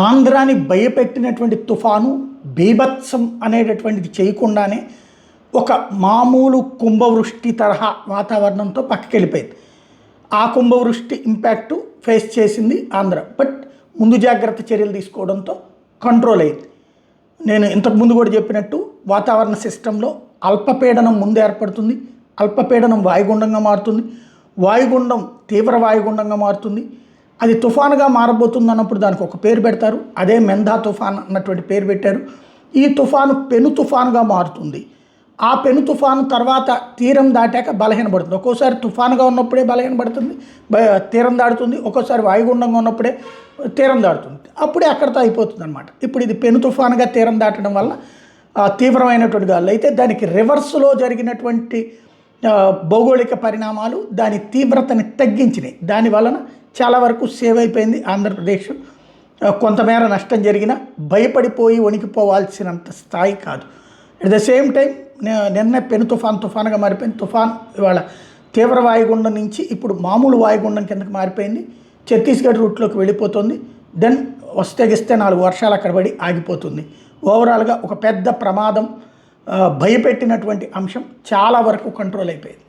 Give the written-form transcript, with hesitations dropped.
ఆంధ్రాని భయపెట్టినటువంటి తుఫాను బీభత్సం అనేటటువంటిది చేయకుండానే ఒక మామూలు కుంభవృష్టి తరహా వాతావరణంతో పక్కకి వెళ్ళిపోయింది. ఆ కుంభవృష్టి ఇంపాక్టు ఫేస్ చేసింది ఆంధ్ర. బట్ ముందు జాగ్రత్త చర్యలు తీసుకోవడంతో కంట్రోల్ అయింది. నేను ఇంతకుముందు కూడా చెప్పినట్టు వాతావరణ సిస్టంలో అల్పపీడనం ముందు ఏర్పడుతుంది, అల్పపీడనం వాయుగుండంగా మారుతుంది, వాయుగుండం తీవ్ర వాయుగుండంగా మారుతుంది. అది తుఫానుగా మారబోతుంది అన్నప్పుడు దానికి ఒక పేరు పెడతారు. అదే మెందా తుఫాన్ అన్నటువంటి పేరు పెట్టారు. ఈ తుఫాను పెను తుఫానుగా మారుతుంది. ఆ పెను తుఫాను తర్వాత తీరం దాటాక బలహీనపడుతుంది. ఒక్కోసారి తుఫానుగా ఉన్నప్పుడే బలహీనపడుతుంది, తీరం దాడుతుంది. ఒక్కోసారి వాయుగుండంగా ఉన్నప్పుడే తీరం దాడుతుంది. అప్పుడే అక్కడితో అయిపోతుంది అనమాట. ఇప్పుడు ఇది పెను తుఫానుగా తీరం దాటడం వల్ల తీవ్రమైనటువంటి గాలులు అయితే దానికి రివర్స్లో జరిగినటువంటి భౌగోళిక పరిణామాలు దాని తీవ్రతని తగ్గించినాయి. దాని వలన చాలా వరకు సేవ్ అయిపోయింది ఆంధ్రప్రదేశ్. కొంతమేర నష్టం జరిగిన భయపడిపోయి వణికిపోవాల్సినంత స్థాయి కాదు. అట్ ద సేమ్ టైం నిన్న పెను తుఫానుగా మారిపోయింది. తుఫాన్ ఇవాళ తీవ్ర వాయుగుండం నుంచి ఇప్పుడు మామూలు వాయుగుండం కిందకి మారిపోయింది. ఛత్తీస్గఢ్ రూట్లోకి వెళ్ళిపోతుంది. దెన్ వస్తేగిస్తే 4 వర్షాలు అక్కడ పడి ఆగిపోతుంది. ఓవరాల్గా ఒక పెద్ద ప్రమాదం, భయపెట్టినటువంటి అంశం చాలా వరకు కంట్రోల్ అయిపోయింది.